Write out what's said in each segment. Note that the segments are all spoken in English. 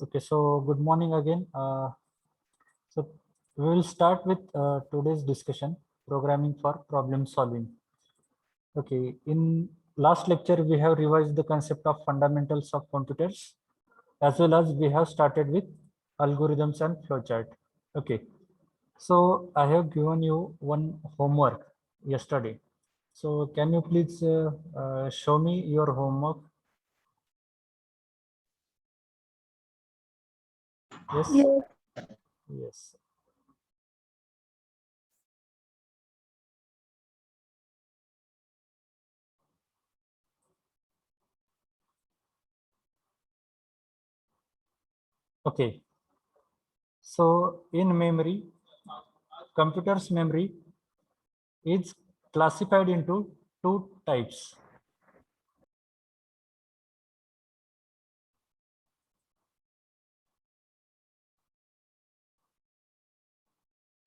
Okay, so good morning again. So we will start with today's discussion, programming for problem solving. Okay, in last lecture, we have revised the concept of fundamentals of computers, as well as we have started with algorithms and flowchart. Okay, so I have given you one homework yesterday. So can you please show me your homework? Yes? Yes. Yes. Okay. So in memory, computer's memory is classified into two types.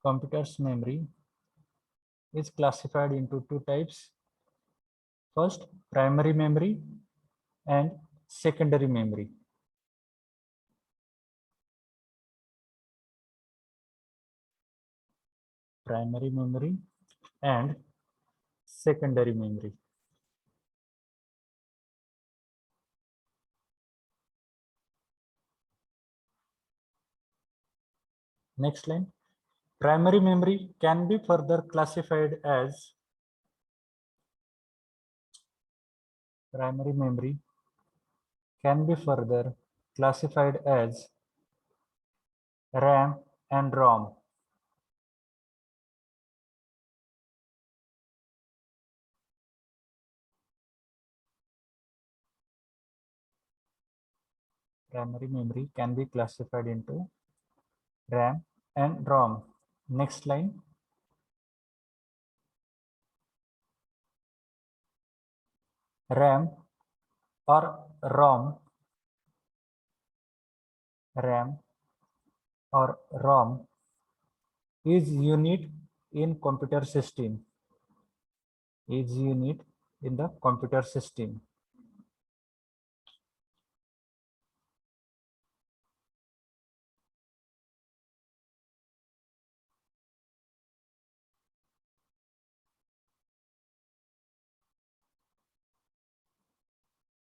Computer's memory is classified into two types. First, primary memory and secondary memory. Primary memory and secondary memory. Next line. Primary memory can be further classified as primary memory can be further classified as RAM and ROM. Primary memory can be classified into RAM and ROM. Next line. RAM or ROM, RAM or ROM is unit in computer system. Is unit in the computer system.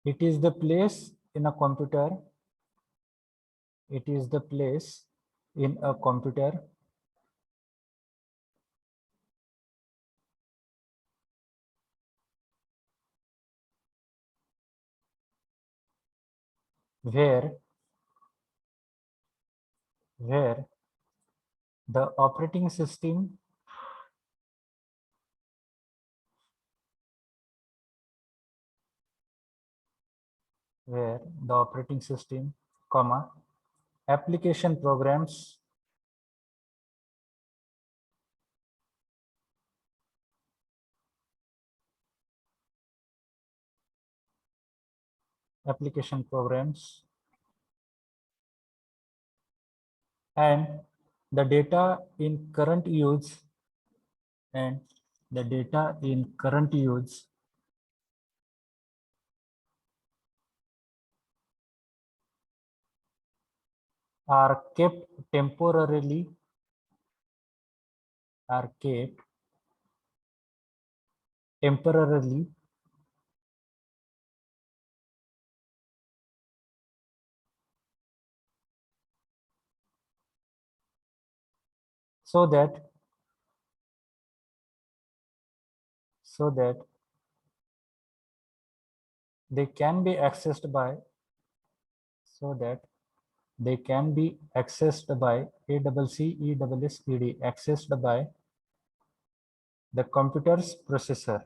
It is the place in a computer. It is the place in a computer where where the operating system where the operating system, comma, application programs application programs and the data in current use and the data in current use are kept temporarily are kept temporarily so that so that they can be accessed by so that they can be accessed by ACCESSED accessed by the computer's processor.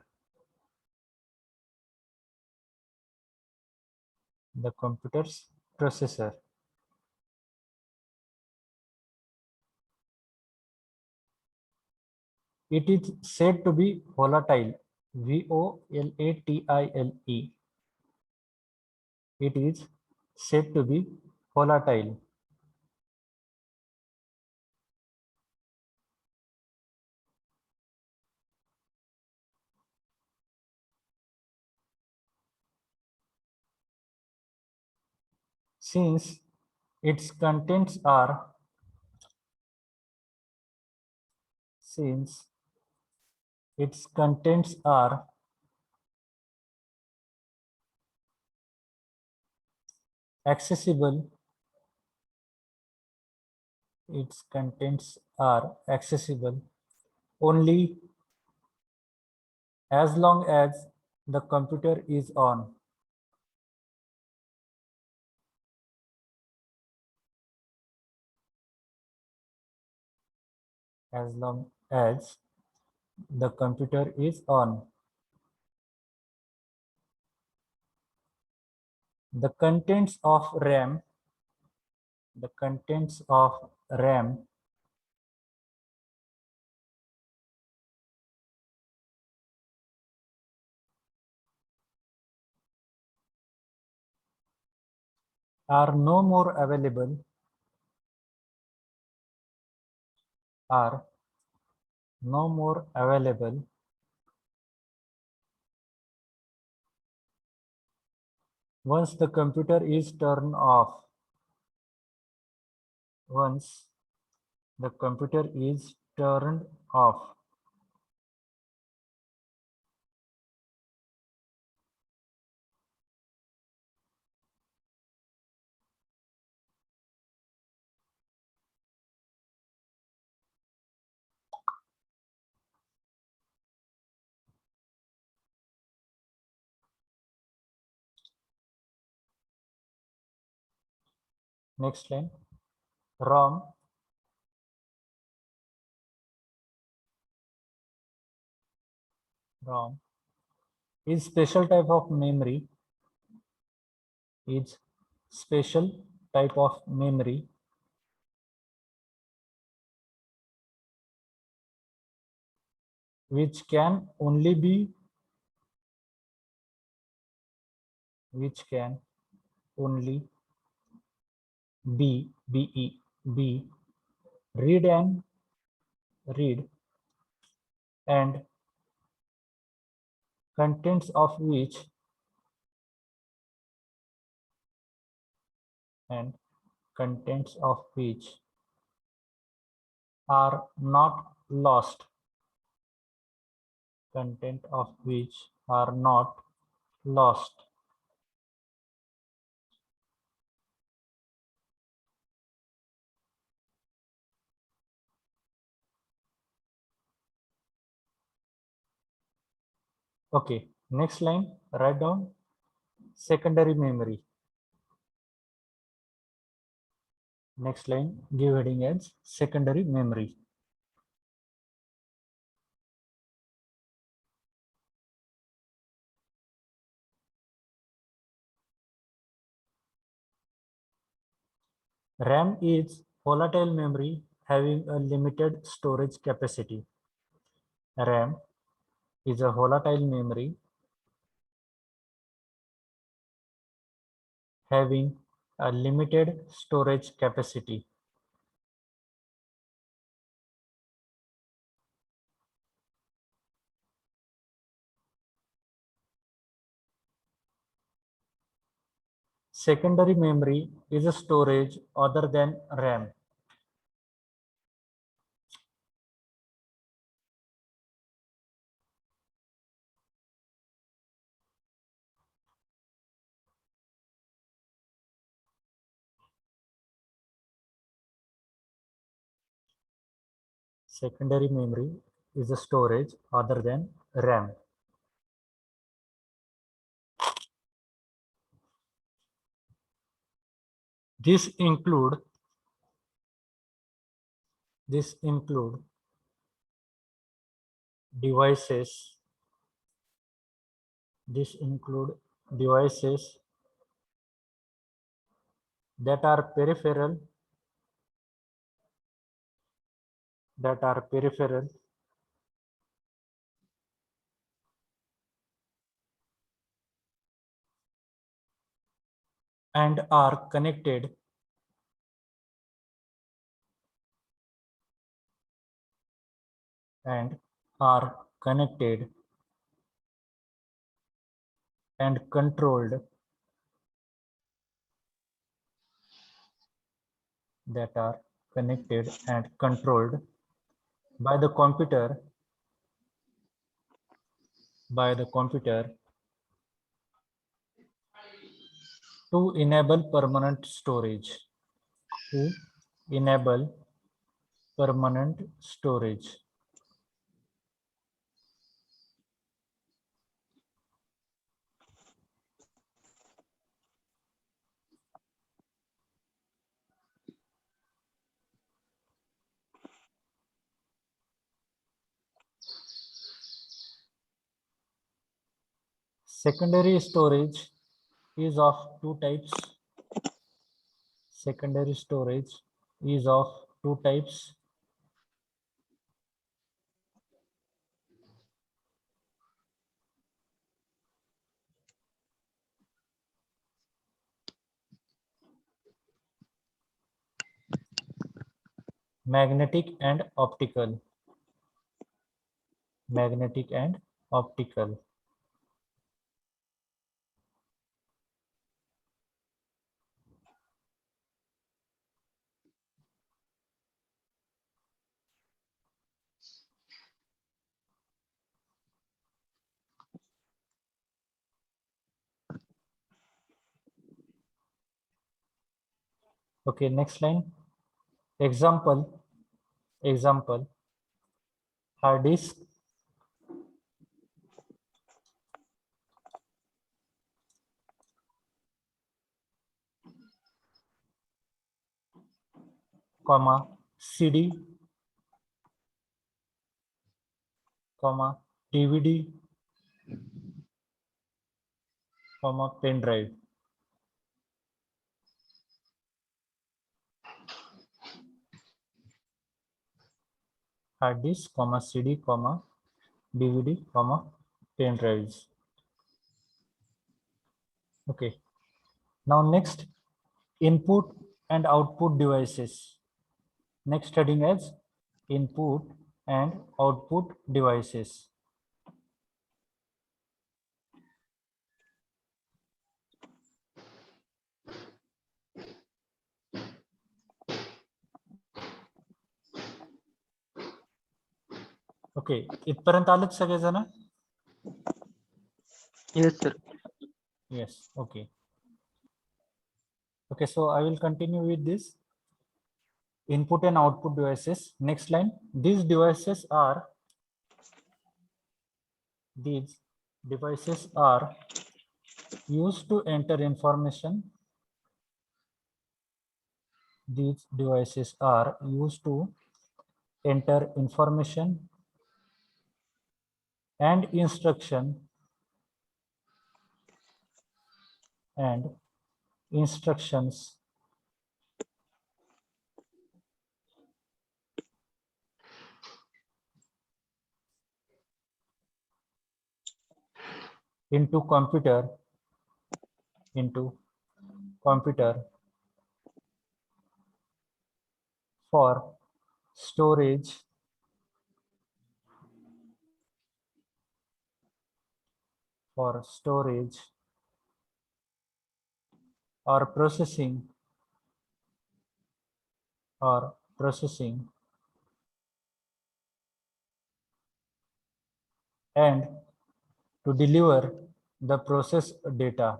The computer's processor. It is said to be volatile. VOLATILE. It is said to be volatile. Since its contents are since its contents are accessible, its contents are accessible only as long as the computer is on. As long as the computer is on. The contents of RAM, the contents of RAM are no more available, are no more available once the computer is turned off. Once the computer is turned off. Next line, ROM ROM is special type of memory, is special type of memory which can only be which can only be read read and contents of which and contents of which are not lost, content of which are not lost. Okay, next line, write down secondary memory. Next line, give heading as secondary memory. RAM is volatile memory having a limited storage capacity. RAM is a volatile memory having a limited storage capacity. Secondary memory is a storage other than RAM. Secondary memory is a storage other than RAM. This include devices devices that are peripheral and are connected and are connected and controlled that are connected and controlled by the computer to enable permanent storage. To enable permanent storage. Secondary storage is of two types. Secondary storage is of two types. Magnetic and optical. Magnetic and optical. Okay, next line. Example, hard disk, comma, CD, comma, DVD, comma, pen drive. Hard disk, comma, CD, comma, DVD, comma, pen drives. Okay. Now next, input and output devices. Next heading as input and output devices. Okay, इथपर्यंत आलेत सगळेजण? Yes, sir. Yes, okay. Okay, so I will continue with this. Input and output devices. Next line. These devices are used to enter information. These devices are used to enter information and instructions into computer for storage or processing and to deliver the processed data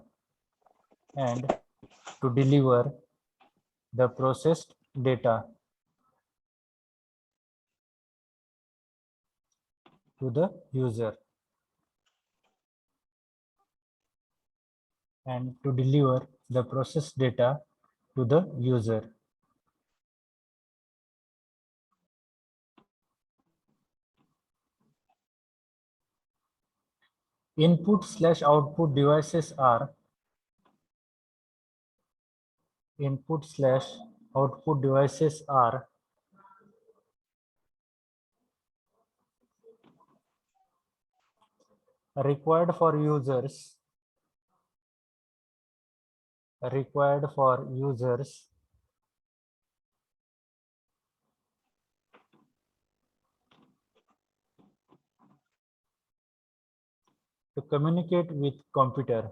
to the user Input/output devices are required for users to communicate with computer.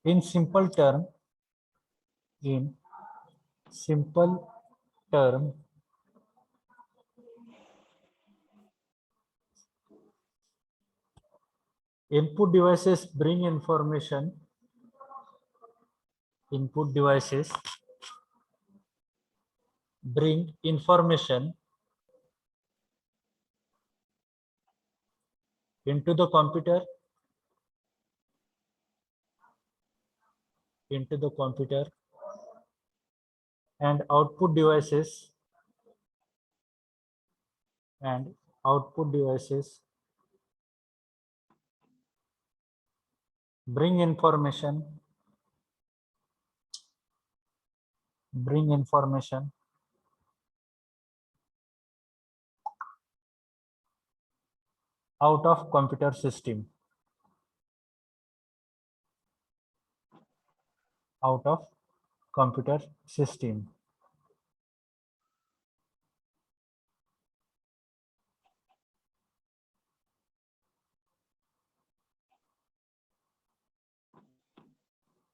In simple term, in simple term, input devices bring information. Input devices bring information into the computer, and output devices bring information out of computer system, out of computer system.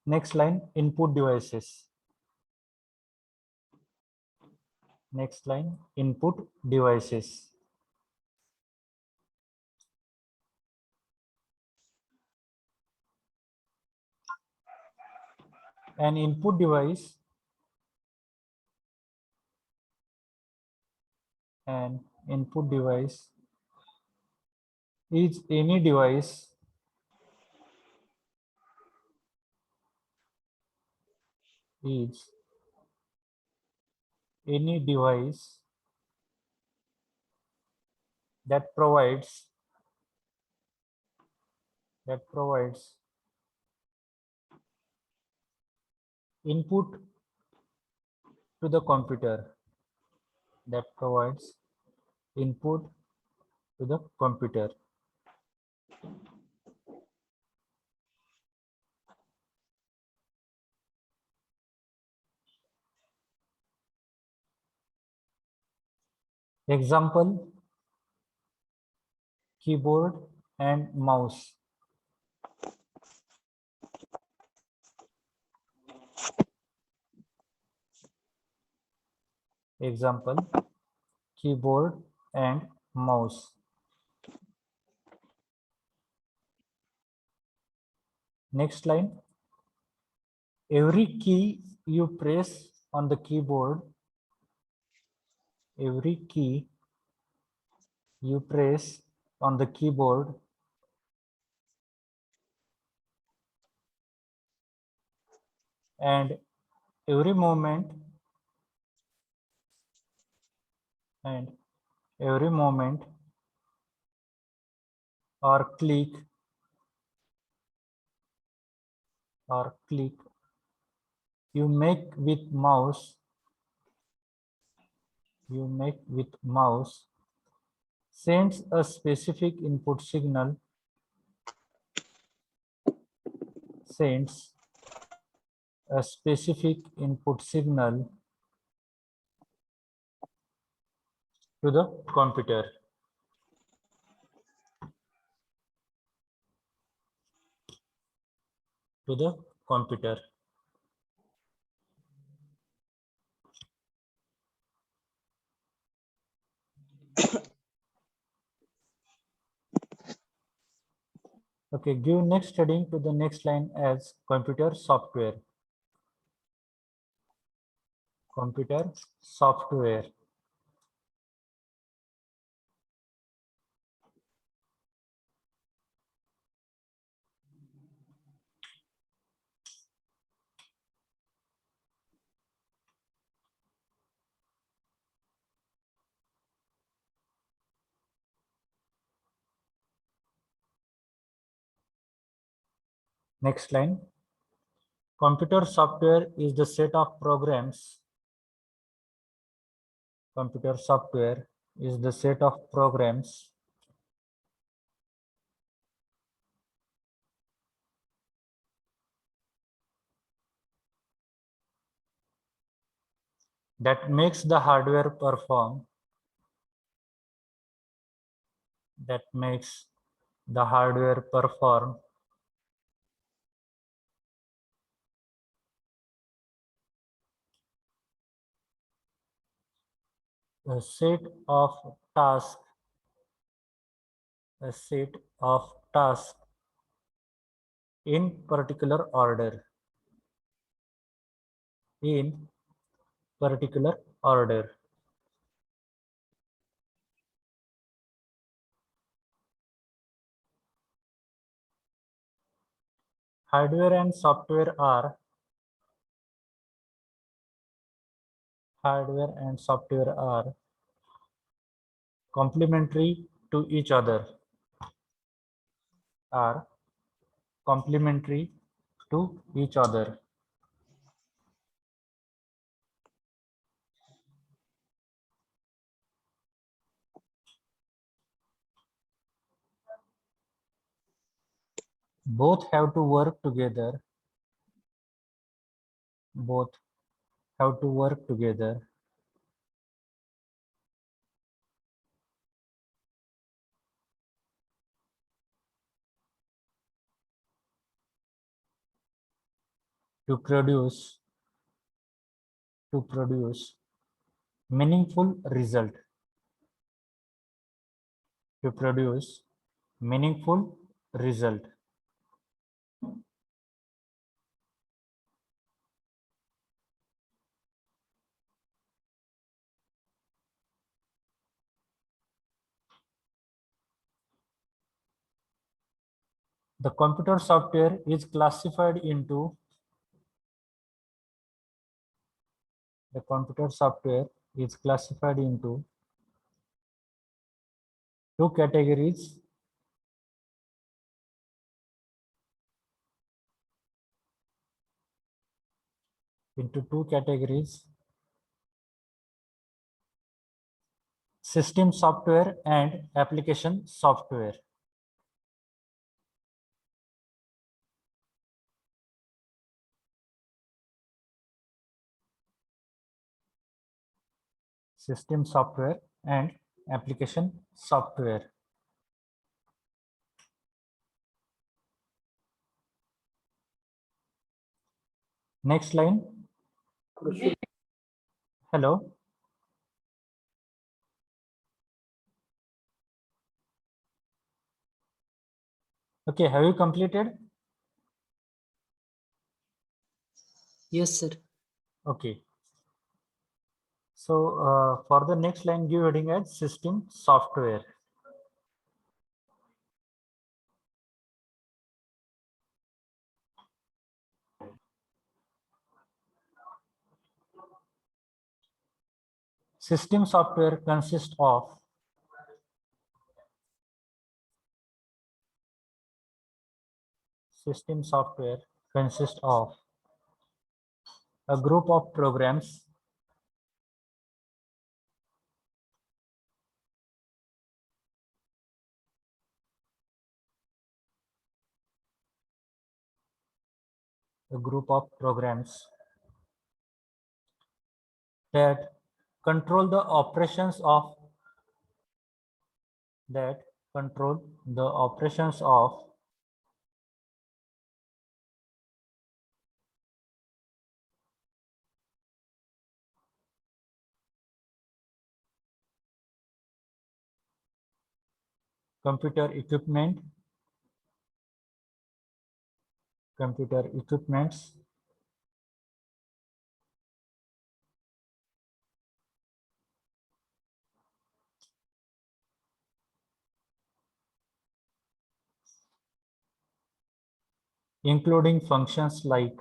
Next line, input devices. Next line, input devices. An input device, an input device is any device is any device that provides input to the computer, that provides input to the computer. Example, keyboard and mouse. Example, keyboard and mouse. Next line, every key you press on the keyboard, every key you press on the keyboard and every moment or click you make with mouse sends a specific input signal, to the computer. Okay, give next heading to the next line as computer software. Computer software. Next line, computer software is the set of programs. Computer software is the set of programs that makes the hardware perform, that makes the hardware perform a set of tasks, a set of tasks in particular order, in particular order. Hardware and software are hardware and software are complementary to each other, are complementary to each other. Both have to work together. Both have to work together to produce meaningful result, to produce meaningful result. The computer software is classified into the computer software is classified into two categories, system software and application software. System software and application software. Next line. Hello. Okay, have you completed? Yes, sir. Okay. So for the next line, give heading as system software. System software consists of a group of programs that control the operations of computer equipments including functions like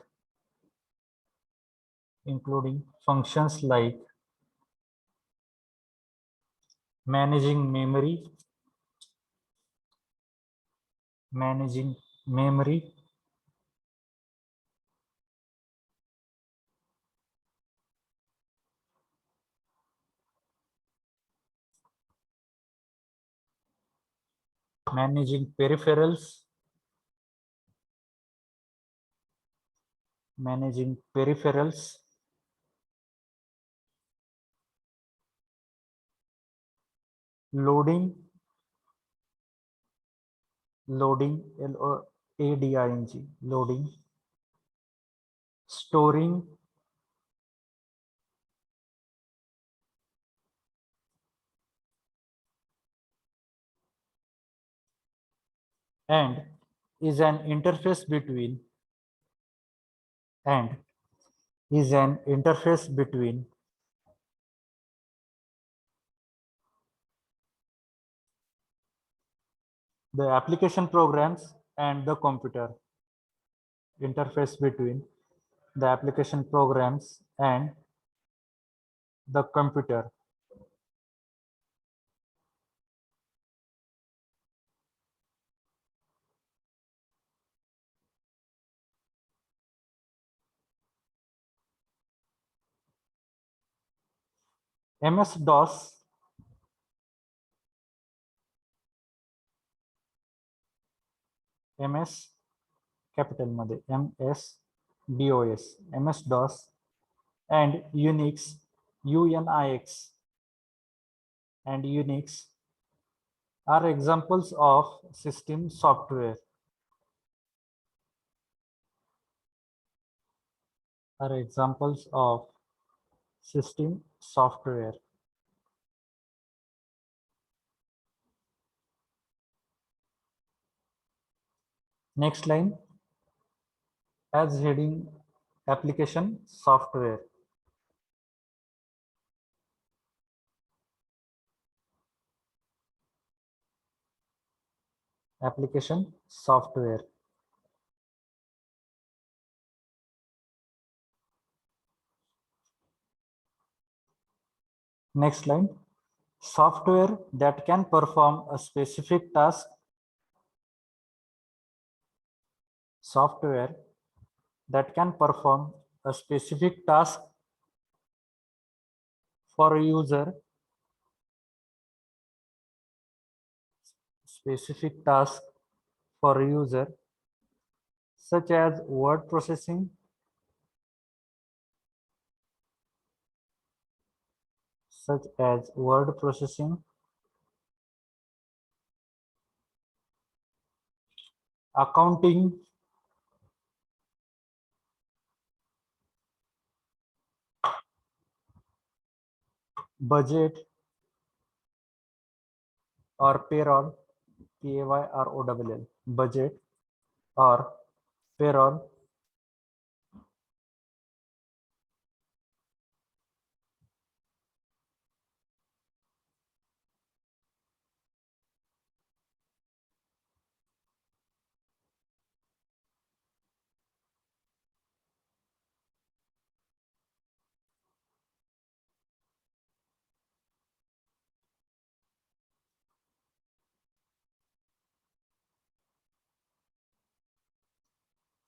managing memory, managing peripherals, loading, loading, LOADING, loading, storing, and is an interface between and is an interface between the application programs and the computer. Interface between the application programs and the computer. MS-DOS, MS capital मध्ये MS-DOS, MS-DOS and Unix, UNIX and Unix are examples of system software. Are examples of system software. Next line, as heading application software. Application software. Next line, software that can perform a specific task. Software that can perform a specific task for a user. Specific task for a user, such as word processing, accounting, budget or payroll, PAYROLL, budget or payroll,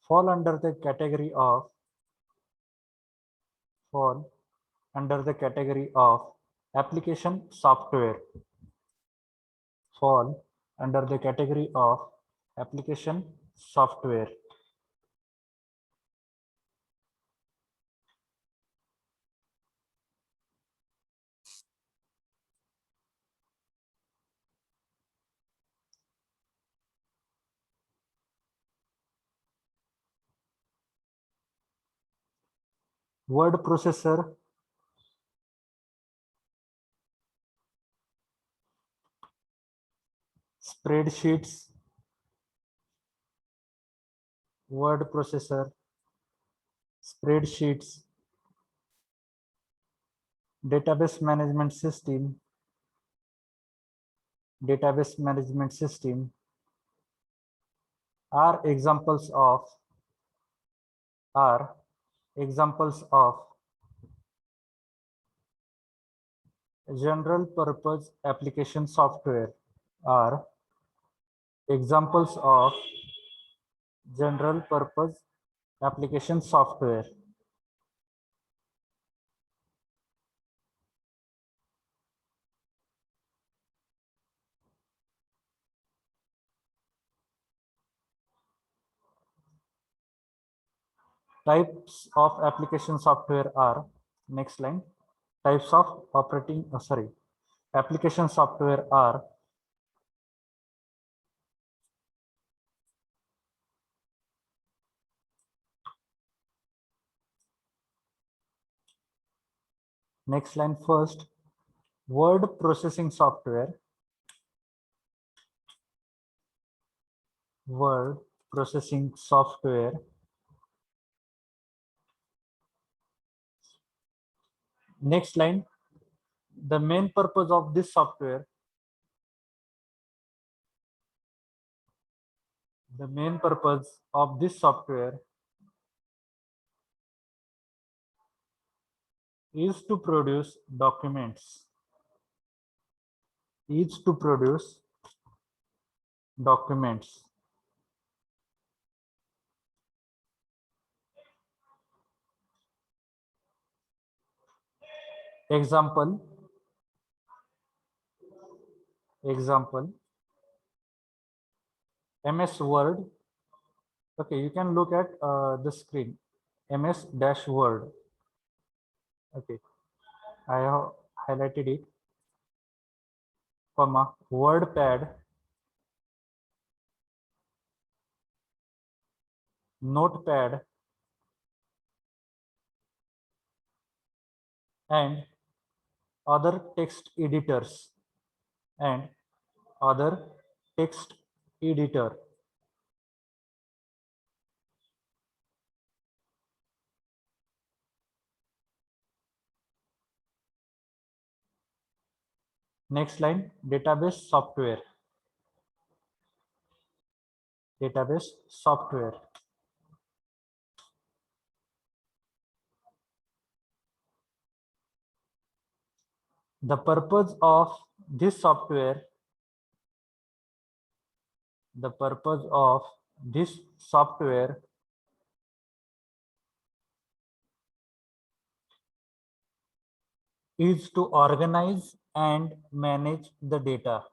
fall under the category of application software. Fall under the category of application software. Word processor, spreadsheets, word processor, spreadsheets, database management system, are examples of general purpose application software. Are examples of general purpose application software. Types of application software are, next line, types of operating, application software are next line first, word processing software, word processing software, next line, the main purpose of this software, the main purpose of this software is to produce documents, is to produce documents. Example, MS Word. Okay, you can look at the screen, MS dash Word. Okay, I have highlighted it, comma, WordPad, Notepad, and other text editors, and other text editor. Next line, database software, database software. The purpose of this software, the purpose of this software is to organize and manage the data.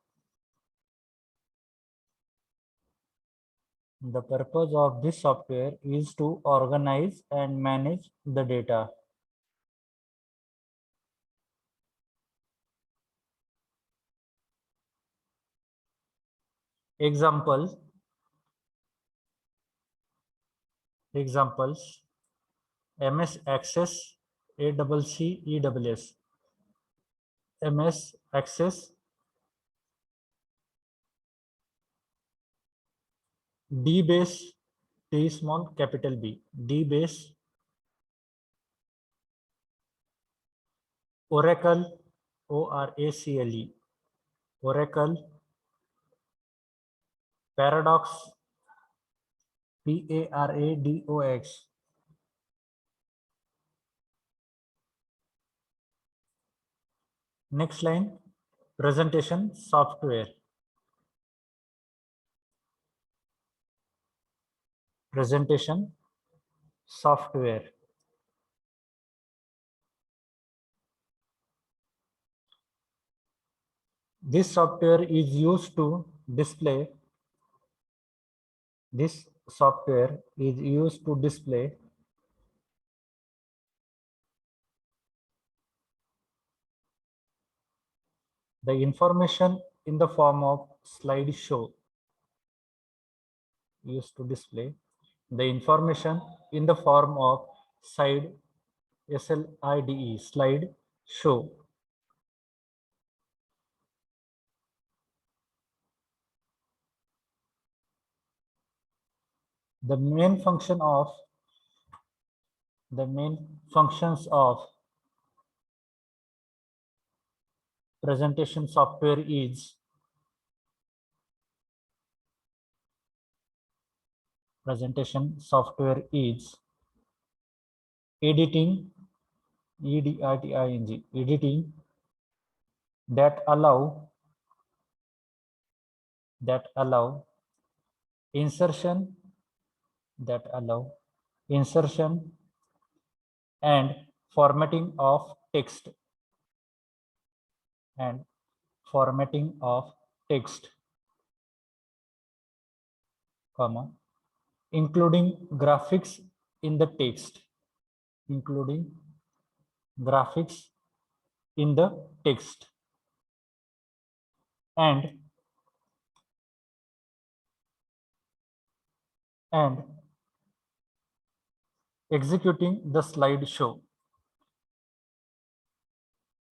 The purpose of this software is to organize and manage the data. Examples, MS Access, ACC, EWS, MS Access, DBase, T small capital B, DBase, Oracle, ORACLE, Oracle, Paradox, PARADOX. Next line, presentation software. Presentation software. This software is used to display. This software is used to display the information in the form of slideshow. Used to display the information in the form of slide, SLIDE, slide show. The main functions of presentation software is editing, editing, editing that allow insertion, and formatting of text, comma, including graphics in the text, and executing the slideshow.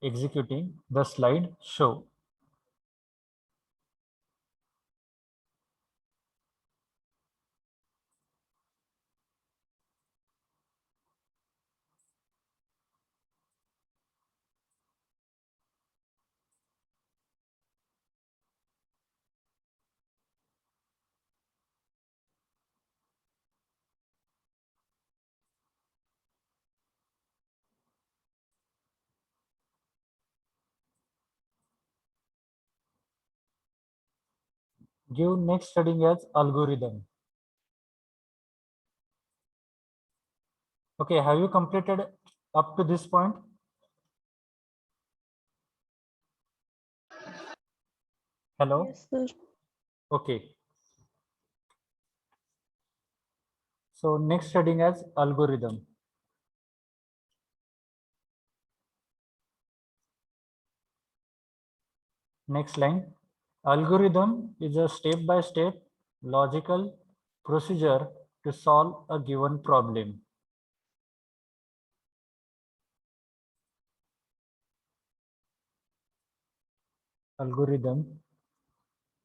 Executing the slideshow. Give next heading as algorithm. Okay, have you completed up to this point? Hello? Yes, sir. Okay. So next heading as algorithm. Next line. Algorithm is a step-by-step logical procedure to solve a given problem. Algorithm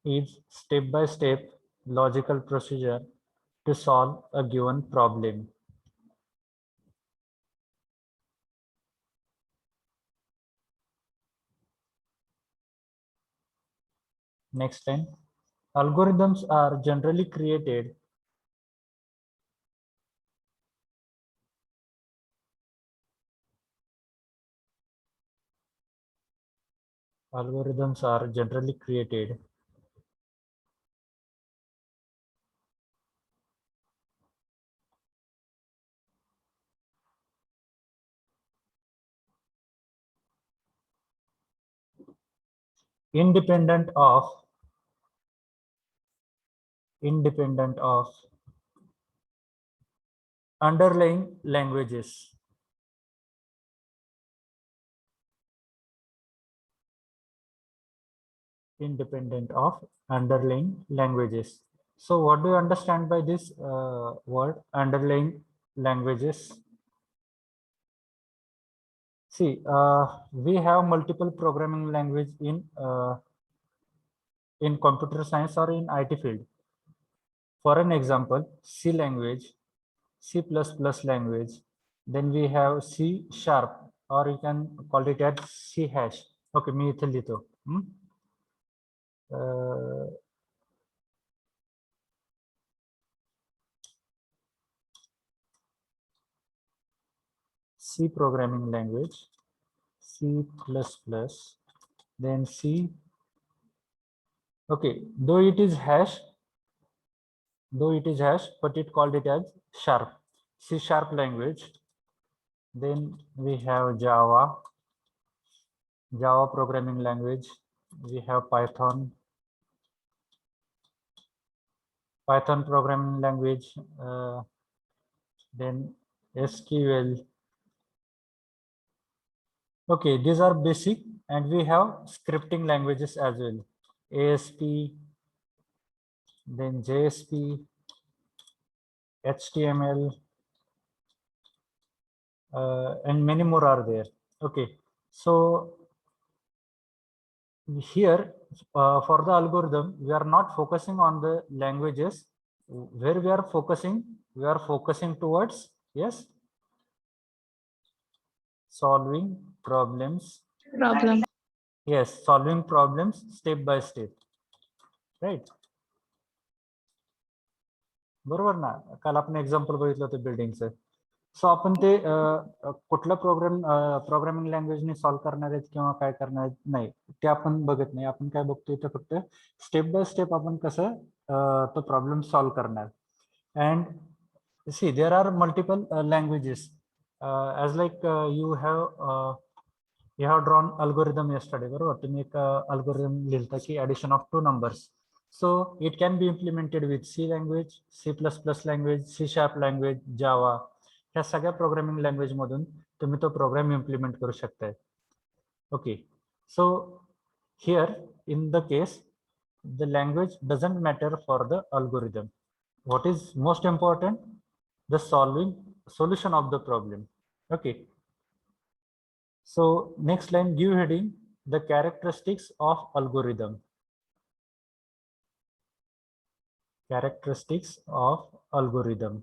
is step-by-step logical procedure to solve a given problem. Next line. Algorithms are generally created independent of underlying languages. Independent of underlying languages. So what do you understand by this word underlying languages? See, we have multiple programming language in computer science or in IT field. For an example, C language, C++ language, then we have C sharp, or you can call it as C hash. Okay, मी इथे लिहितो. C programming language, C++, then C. Okay, though it is hash, but it called it as sharp, C sharp language. Then we have Java programming language. We have Python programming language. Then SQL. Okay, these are basic, and we have scripting languages as well. ASP, then JSP, HTML, and many more are there. Okay, so here for the algorithm, we are not focusing on the languages. Where we are focusing towards, yes, solving problems. Yes, solving problems step by step, right? बरोबर ना. काल आपण example बघितलं होतं बिल्डिंगचं. सो आपण ते कुठल्या programming लँग्वेजने solve करणार आहेत किंवा काय करणार नाही ते आपण बघत नाही. आपण काय बघतोय तर फक्त स्टेप बाय स्टेप आपण कसं तो प्रॉब्लेम सॉल्व्ह करणार. And see there are multiple languages as like you have drawn algorithm yesterday, बरोबर. तुम्ही एक अल्गोरिदम लिहिलता की addition of 2 numbers. So it can be implemented with C language, C++ language, C sharp language, Java. ह्या सगळ्या programming language मधून तुम्ही तो प्रोग्राम इम्प्लिमेंट करू शकताय. Okay, so here in the case, the language doesn't matter for the algorithm. What is most important? The solution of the problem. Okay. So next line, give heading the characteristics of algorithm. Characteristics of algorithm.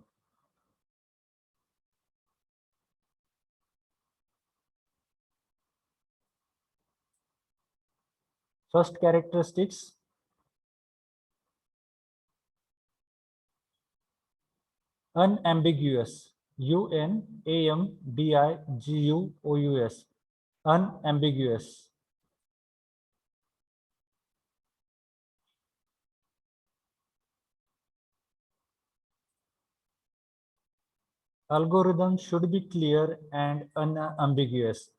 First characteristics, unambiguous. UNAMBIGUOUS. Unambiguous. Algorithm should be clear and unambiguous.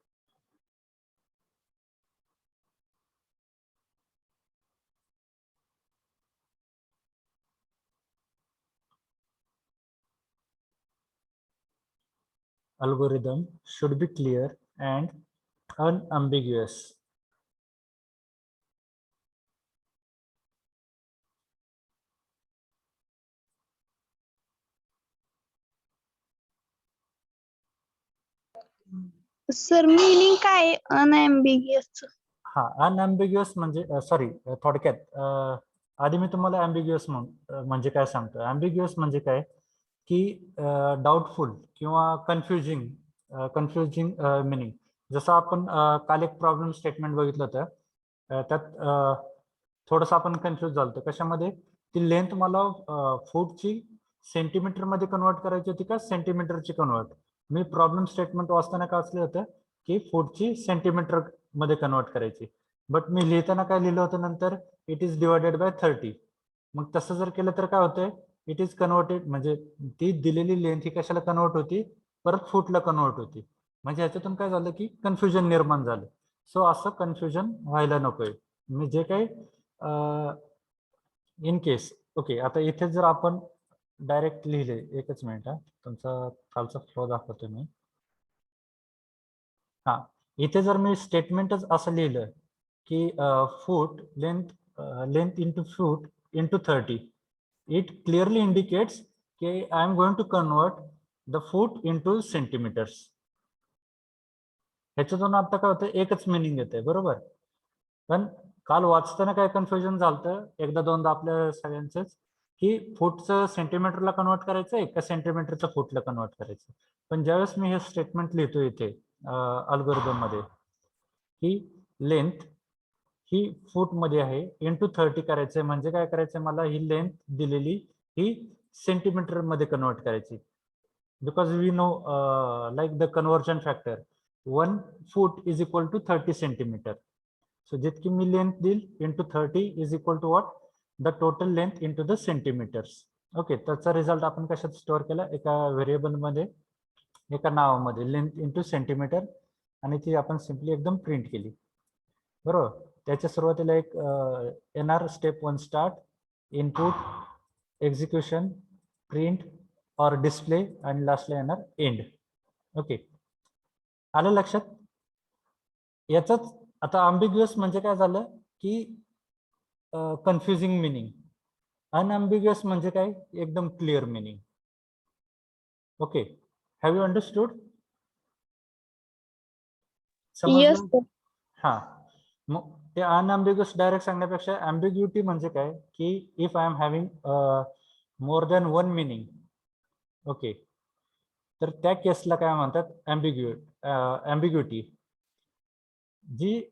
Algorithm should be clear and unambiguous. Sir meaning काय unambiguous? हा, अनअम्बिग्युअस म्हणजे sorry, थोडक्यात आधी मी तुम्हाला अम्बिग्युअस म्हणजे काय सांगतो. अम्बिग्युअस म्हणजे काय की डाऊटफुल किंवा कन्फ्युजिंग मिनिंग. जसं आपण काल एक प्रॉब्लेम स्टेटमेंट बघितलं होतं, त्यात थोडंसं आपण कन्फ्युज झालो. कशामध्ये? ती लेंथ मला फूटची सेंटीमीटर मध्ये कन्वर्ट करायची होती का सेंटीमीटरची कन्वर्ट. मी प्रॉब्लेम स्टेटमेंट वाचताना काय असलं होतं की फूटची सेंटीमीटर मध्ये कन्वर्ट करायची, बट मी लिहिताना काय लिहिलं होतं नंतर, इट इज डिवायडेड बाय 30. मग तसं जर केलं तर काय होतंय, इट इज कन्वर्टेड, म्हणजे ती दिलेली लेंथ ही कशाला कन्वर्ट होती, परत फूटला कन्वर्ट होती. म्हणजे ह्याच्यातून काय झालं की कन्फ्युजन निर्माण झालं. सो असं कन्फ्युजन व्हायला नकोय. मी जे काही इन केस, ओके, आता इथे जर आपण डायरेक्ट लिहिले, एकच मिनिट हा, तुमचा खालचा फ्लो दाखवतो मी. हा, इथे जर मी स्टेटमेंटच असं लिहिलं की foot length into foot into 30, it clearly indicates की I am going to convert the foot into centimeters. ह्याच्यातून आता काय होतं, एकच मिनिंग येते, बरोबर. पण काल वाचताना काय कन्फ्युजन झालं एकदा दोनदा आपल्या सगळ्यांचंच, की फूटचं सेंटीमीटरला कन्वर्ट करायचंय का सेंटीमीटरचं फूटला कन्वर्ट करायचं. पण ज्यावेळेस मी हे स्टेटमेंट लिहितो इथे अल्गोरिदम मध्ये, ही लेंथ ही फूट मध्ये आहे, इंटू 30 करायचंय, म्हणजे काय करायचंय, मला ही लेंथ दिलेली ही सेंटीमीटर मध्ये कन्वर्ट करायची. Because we know like the conversion factor 1 foot is equal to 30 centimeter. So जितकी मी लेंथ देईल into 30 is equal to what, the total length into the centimeters. Okay, त्याचा रिझल्ट आपण कशात स्टोअर केला, एका व्हेरिएबल मध्ये, एका नावामध्ये, लेंथ इंटू सेंटीमीटर, आणि ती आपण सिम्पली एकदम प्रिंट केली, बरोबर. त्याच्या सुरुवातीला एक येणार step 1 start, input, execution, print और डिस्प्ले, आणि लास्टला येणार एंड. ओके, आलं लक्षात? याचाच आता अम्बिग्युअस म्हणजे काय झालं की कन्फ्युजिंग मिनिंग. अनअम्बिग्युअस म्हणजे काय, एकदम clear meaning. Okay, have you understood? समजलं? हा, मग ते अनअम्बिग्युअस डायरेक्ट सांगण्यापेक्षा अम्बिग्युटी म्हणजे काय की if I am having more than 1 meaning, okay, तर त्या केसला काय म्हणतात, अम्बिग्युटी, जी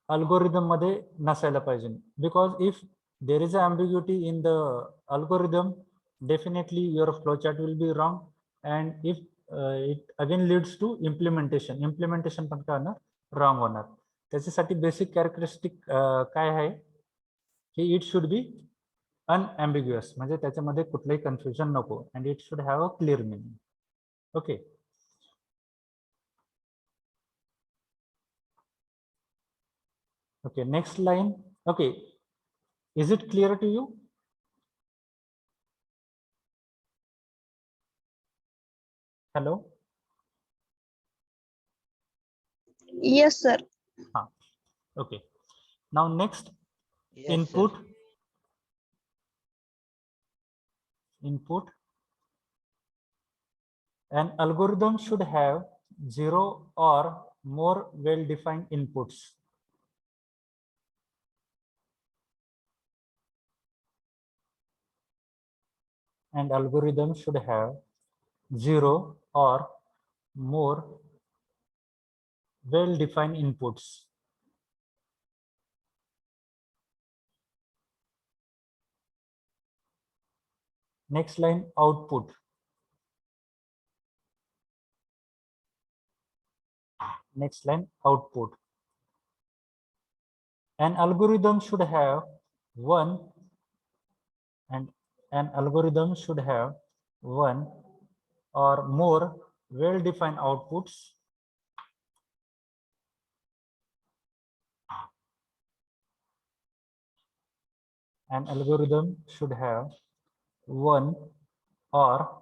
अल्गोरिदम मध्ये नसायला पाहिजे. Because if there is a ambiguity in the algorithm, definitely your flow chart will be wrong, and if it again leads to implementation पण काय होणार, रॉंग होणार. त्याच्यासाठी बेसिक कॅरेक्टरिस्टिक काय आहे की इट शुड बी अनअम्बिग्युअस, म्हणजे त्याच्यामध्ये कुठलंही कन्फ्युजन नको, and it should have a clear meaning. Okay, okay, next line. Okay, is it clear to you? Hello? Yes, sir. Okay, now next, Yes, input sir. input. An algorithm should have 0 or more well-defined inputs. An algorithm should have 0 or more well-defined inputs. Next line, output. Next line, output. An algorithm should have one or more well-defined outputs. An algorithm should have one or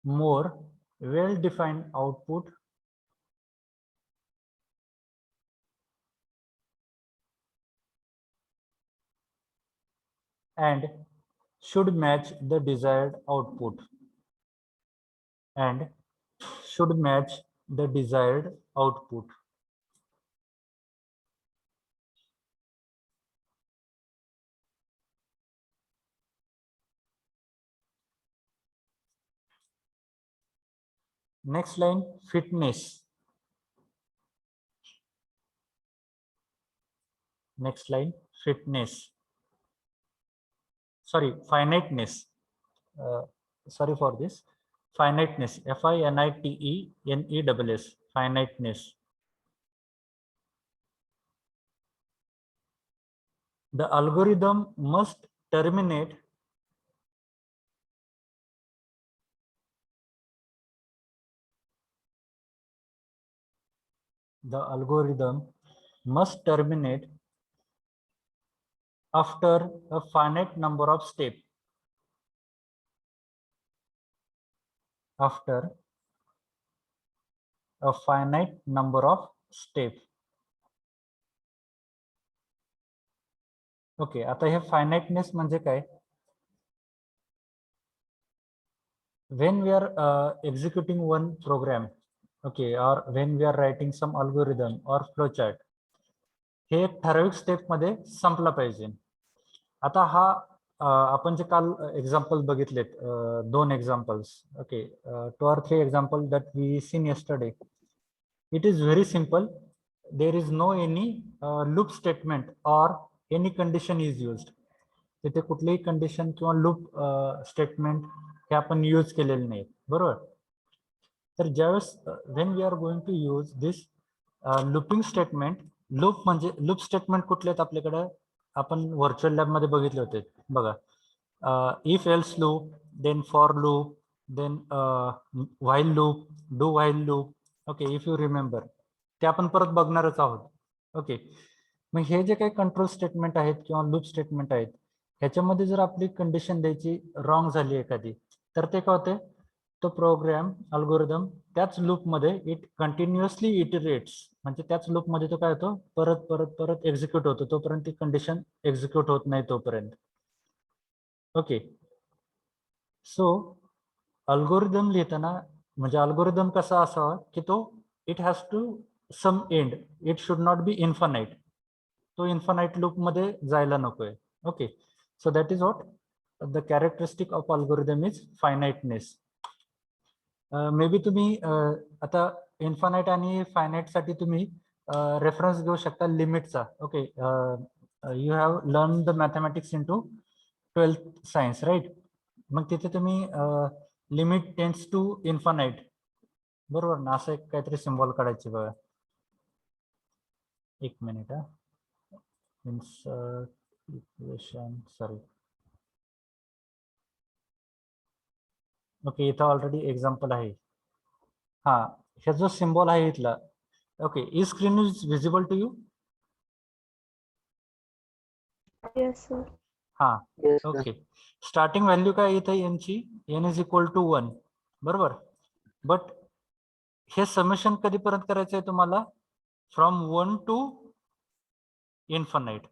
more well-defined output and should match the desired output. And should match the desired output. Next line, fitness. Next line, fitness. Sorry, finiteness. Sorry for this. Finiteness. Finiteness. Finiteness. The algorithm must terminate after a finite number of steps. After a finite number of steps. Okay, आता हे फायनाइटनेस म्हणजे काय? When we are executing one program, okay, or when we are writing some algorithm or flowchart, हे एक ठराविक step मध्ये संपला पाहिजे. आता हा आपण जे काल एक्झाम्पल बघितलेत, 2 examples, okay, 2 or 3 example that we seen yesterday. It is very simple. There is no any loop statement or any condition is used. तिथे कुठलीही कंडिशन किंवा लूप स्टेटमेंट हे आपण यूज केलेले नाही, बरोबर. तर ज्यावेळेस when we are going to use this looping statement, loop statement कुठले आहेत आपल्याकडे, आपण व्हर्च्युअल लॅब मध्ये बघितले होते बघा. If else loop, then for loop, then while loop, do while loop. Okay, if you remember, ते आपण परत बघणारच आहोत. ओके, मग हे जे काही कंट्रोल स्टेटमेंट आहेत किंवा लूप स्टेटमेंट आहेत, ह्याच्यामध्ये जर आपली कंडिशन द्यायची रॉंग झाली एखादी, तर ते काय होते, तो प्रोग्राम अल्गोरिदम त्याच लूप मध्ये इट कंटिन्युअसली इटरेट्स, म्हणजे त्याच लूप मध्ये तो काय होतो, परत परत परत एक्झिक्यूट होतो, तोपर्यंत ती कंडिशन एक्झिक्यूट होत नाही तोपर्यंत. ओके, सो अल्गोरिदम लिहिताना म्हणजे अल्गोरिदम कसा असावा की तो it has to some end, it should not be infinite. तो इन्फानाइट लूप मध्ये जायला नकोय. Okay, so that is what the characteristic of algorithm is finiteness. May be तुम्ही आता इन्फानाइट आणि फायनाइट साठी तुम्ही रेफरन्स घेऊ शकता लिमिटचा. Okay, you have learn the mathematics in to 12th science, right. मग तिथे तुम्ही लिमिट टेन्स टू इन्फानाइट, बरोबर ना, असं एक काहीतरी सिम्बॉल काढायचे बघा. एक minute, insert equation, sorry. Okay, इथं ऑलरेडी एक्झाम्पल आहे. हा, ह्या जो सिम्बॉल आहे इथला. Okay, the screen is visible to you? Yes, sir. हा, Yes, sir. Okay. Starting value काय इथे यांची, n इज इक्वल टू 1, बरोबर. बट हे समेशन कधीपर्यंत करायचं आहे तुम्हाला, from 1 to infinite.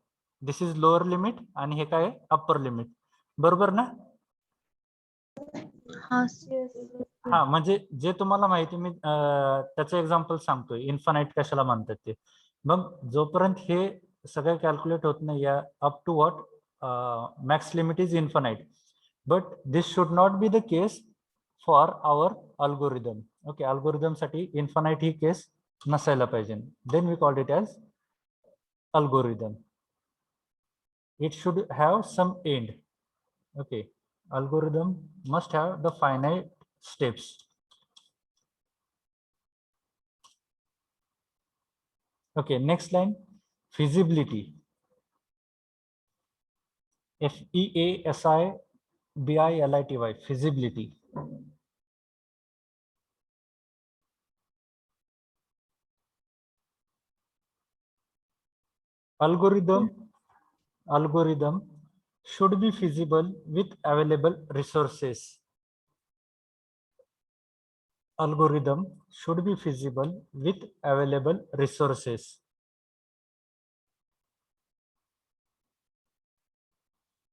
This is lower limit आणि हे काय अप्पर लिमिट, बरोबर ना? हा हा, म्हणजे जे तुम्हाला माहिती, मी त्याचं एक्झाम्पल सांगतोय, इन्फानाइट कशाला म्हणतात ते. मग जोपर्यंत हे सगळं कॅल्क्युलेट होत नाही या up to what max limit is infinite, but this should not be the case for our algorithm. Okay, algorithm साठी इन्फानाइट ही केस नसायला पाहिजे. Then we called it as algorithm. It should have some end. Okay, algorithm must have the finite steps. Okay, next line, feasibility. Feasibility, feasibility. Algorithm should be feasible with available resources. Algorithm should be feasible with available resources.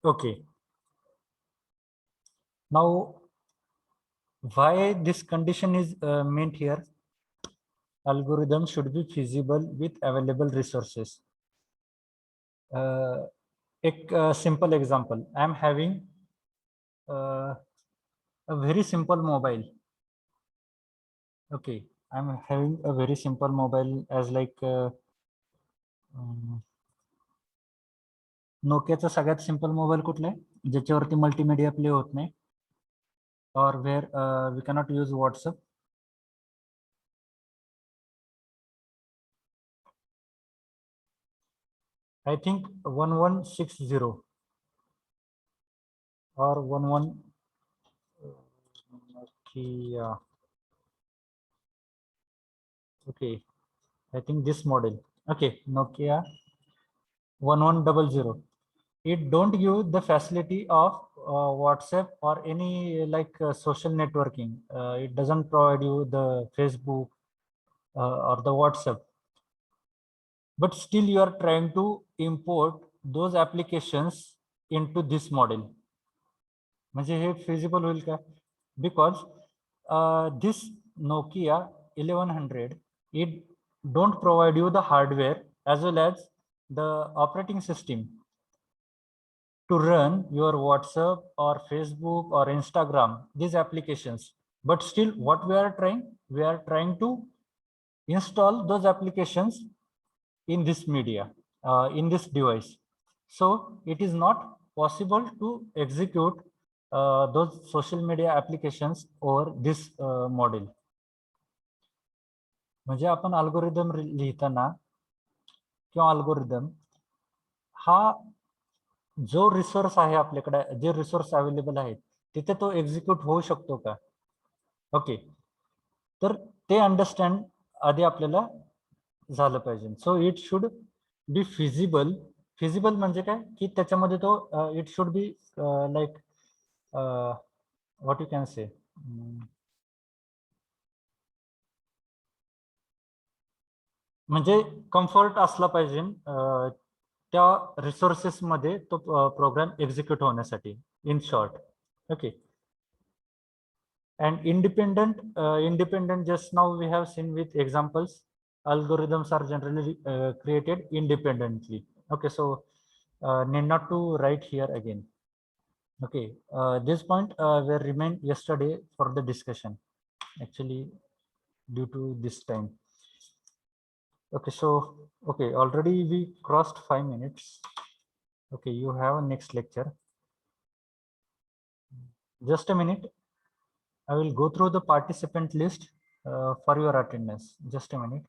Okay. Now, why this condition is meant here? Algorithm should be feasible with available resources. A simple example, I am having a very simple mobile. Okay, I am having a very simple mobile as like नोकियाचा सगळ्यात simple mobile कुठला आहे, ज्याच्यावरती multimedia play होत नाही, or where we cannot use WhatsApp? I think 1160 or 11 Nokia. Okay, I think this model. Okay, Nokia 1100. It don't give the facility of WhatsApp or any like social networking. It doesn't provide you the Facebook or the WhatsApp. But still you are trying to import those applications into this model. म्हणजे हे feasible होईल का? Because this Nokia 1100, it don't provide you the hardware as well as the operating system to run your WhatsApp or Facebook or Instagram, these applications. But still what we are trying to install those applications in this media, in this device. So it is not possible to execute those social media applications over this model. म्हणजे आपण algorithm लिहिताना किंवा algorithm हा जो resource आहे आपल्याकडे, जे resource available आहेत तिथे तो एक्झिक्यूट होऊ शकतो का? ओके, तर ते अंडरस्टँड आधी आपल्याला झालं पाहिजे. So it should be feasible. Feasible म्हणजे काय की त्याच्यामध्ये तो it should be like what you can say, म्हणजे कम्फर्ट असला पाहिजे त्या रिसोर्सेस मध्ये तो प्रोग्राम एक्झिक्यूट होण्यासाठी, in short. Okay, and independent just now we have seen with examples, algorithms are generally created independently. Okay, so need not to write here again. Okay, this point will remain yesterday for the discussion actually due to this time. Okay, so okay, already we crossed 5 minutes. Okay, you have a next lecture. Just a minute, I will go through the participant list for your attendance. Just a minute.